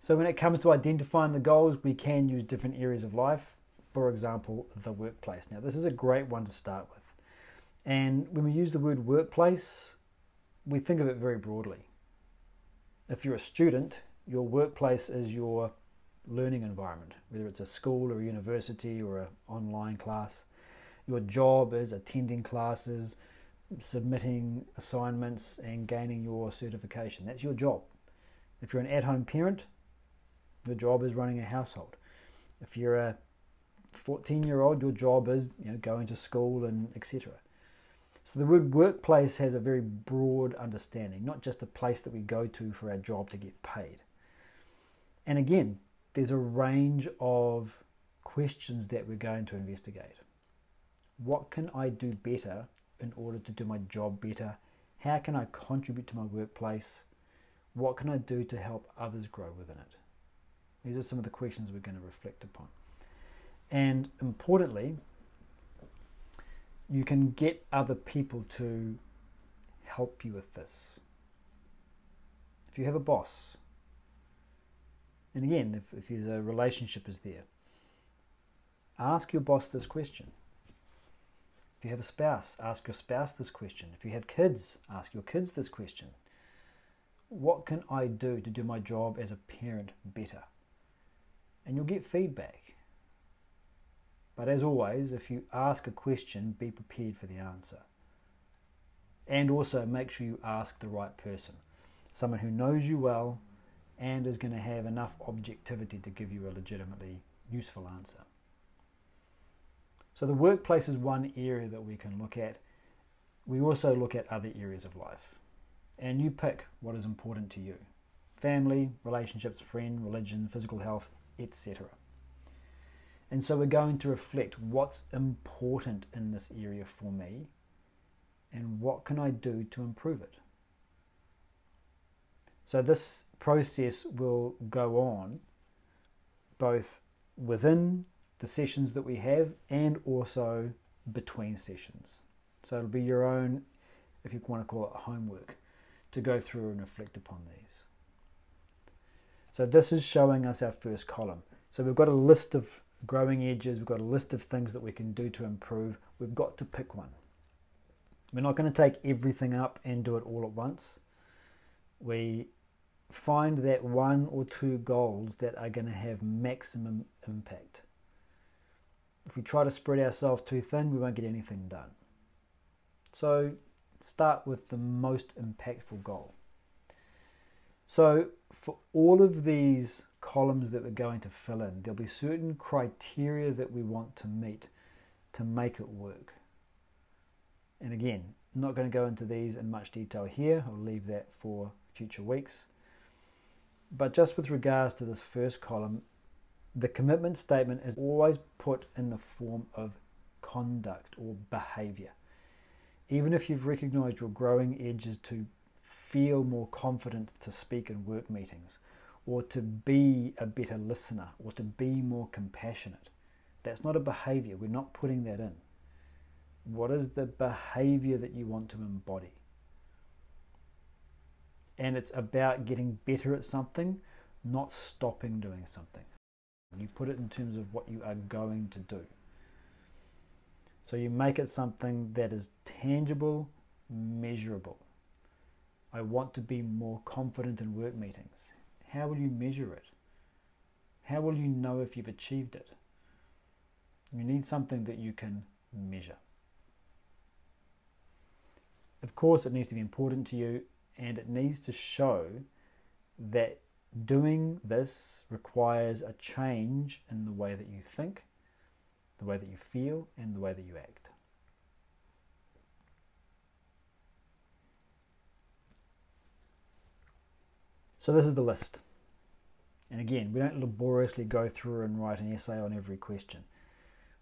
So when it comes to identifying the goals, we can use different areas of life. For example, the workplace. Now, this is a great one to start with. And when we use the word workplace, we think of it very broadly. If you're a student, your workplace is your learning environment, whether it's a school or a university or an online class. Your job is attending classes, submitting assignments, and gaining your certification. That's your job. If you're an at-home parent, your job is running a household. If you're a 14-year-old, your job is going to school and etc. So the word workplace has a very broad understanding, not just a place that we go to for our job to get paid. And again, there's a range of questions that we're going to investigate. What can I do better in order to do my job better? How can I contribute to my workplace? What can I do to help others grow within it? These are some of the questions we're going to reflect upon. And importantly, you can get other people to help you with this. If you have a boss, and again, if there's a relationship is there, ask your boss this question. If you have a spouse, ask your spouse this question. If you have kids, ask your kids this question. What can I do to do my job as a parent better? And you'll get feedback. But as always, if you ask a question, be prepared for the answer. And also make sure you ask the right person. Someone who knows you well and is going to have enough objectivity to give you a legitimately useful answer. So the workplace is one area that we can look at. We also look at other areas of life. And you pick what is important to you. Family, relationships, friend, religion, physical health, etc. And so we're going to reflect what's important in this area for me and what can I do to improve it. So this process will go on both within the sessions that we have and also between sessions. So it'll be your own, if you want to call it homework, to go through and reflect upon these. So this is showing us our first column. So we've got a list of growing edges, we've got a list of things that we can do to improve. We've got to pick one. We're not going to take everything up and do it all at once. We find that one or two goals that are going to have maximum impact. If we try to spread ourselves too thin, we won't get anything done. So start with the most impactful goal. So for all of these columns that we're going to fill in, there'll be certain criteria that we want to meet to make it work. And again, I'm not going to go into these in much detail here. I'll leave that for future weeks. But just with regards to this first column, the commitment statement is always put in the form of conduct or behavior. Even if you've recognized your growing edges to feel more confident to speak in work meetings, or to be a better listener, or to be more compassionate, that's not a behavior. We're not putting that in. What is the behavior that you want to embody? And it's about getting better at something, not stopping doing something. You put it in terms of what you are going to do. So you make it something that is tangible, measurable. I want to be more confident in work meetings. How will you measure it? How will you know if you've achieved it? You need something that you can measure. Of course, it needs to be important to you, and it needs to show that doing this requires a change in the way that you think, the way that you feel, and the way that you act. So this is the list. And again, we don't laboriously go through and write an essay on every question.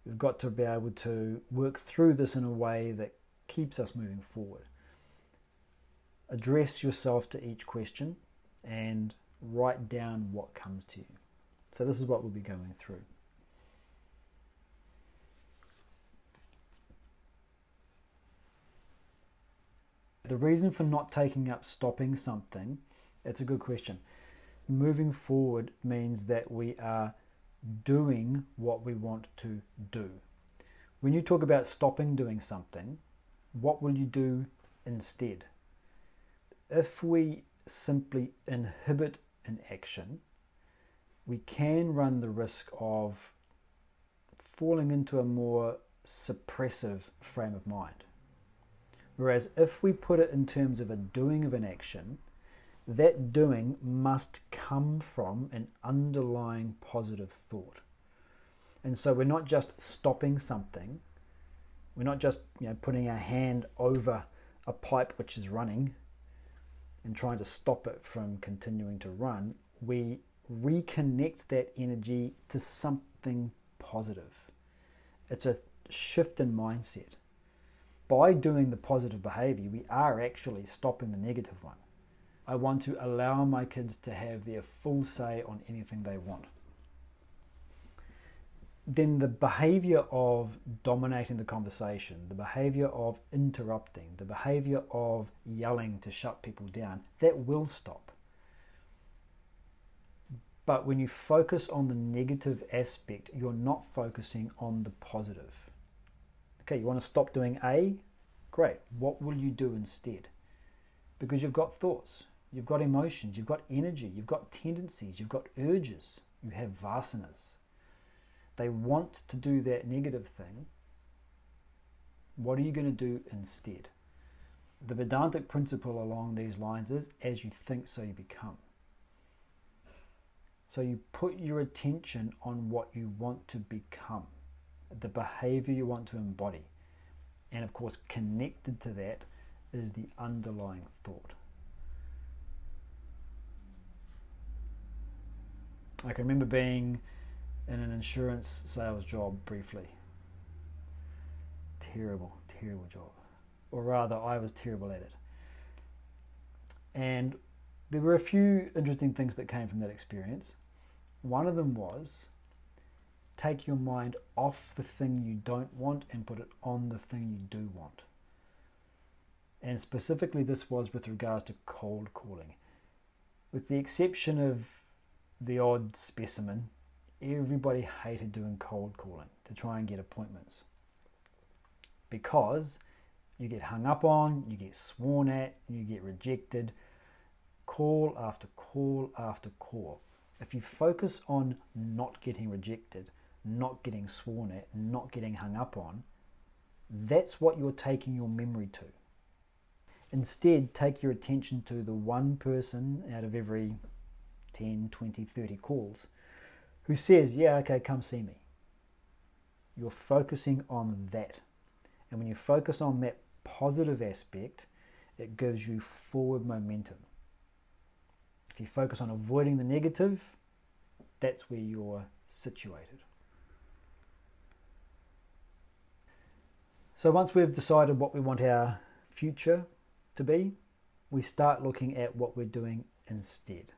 We've got to be able to work through this in a way that keeps us moving forward. Address yourself to each question and write down what comes to you. So this is what we'll be going through. The reason for not taking up stopping something, it's a good question. moving forward means that we are doing what we want to do. When you talk about stopping doing something, what will you do instead? If we simply inhibit an action, we can run the risk of falling into a more suppressive frame of mind. Whereas if we put it in terms of a doing of an action, that doing must come from an underlying positive thought. And so we're not just stopping something, we're not just putting our hand over a pipe which is running and trying to stop it from continuing to run. We reconnect that energy to something positive. It's a shift in mindset. By doing the positive behavior, we are actually stopping the negative one. I want to allow my kids to have their full say on anything they want. Then the behavior of dominating the conversation, the behavior of interrupting, the behavior of yelling to shut people down, that will stop. But when you focus on the negative aspect, you're not focusing on the positive. Okay, you want to stop doing A? Great. What will you do instead? Because you've got thoughts, you've got emotions, you've got energy, you've got tendencies, you've got urges, you have vasanas. They want to do that negative thing. What are you going to do instead? The Vedantic principle along these lines is, as you think, so you become. So you put your attention on what you want to become, the behavior you want to embody. And of course, connected to that is the underlying thought. I can remember being in an insurance sales job briefly. Terrible job. Or rather, I was terrible at it. And there were a few interesting things that came from that experience. One of them was, take your mind off the thing you don't want and put it on the thing you do want. And specifically this was with regards to cold calling. With the exception of the odd specimen, everybody hated doing cold calling to try and get appointments. Because you get hung up on, you get sworn at, you get rejected, call after call after call. If you focus on not getting rejected, not getting sworn at, not getting hung up on, that's what you're taking your memory to. Instead, take your attention to the one person out of every 10, 20, 30 calls who says, yeah, okay, come see me. You're focusing on that. And when you focus on that positive aspect, it gives you forward momentum. If you focus on avoiding the negative, that's where you're situated. So once we've decided what we want our future to be, we start looking at what we're doing instead.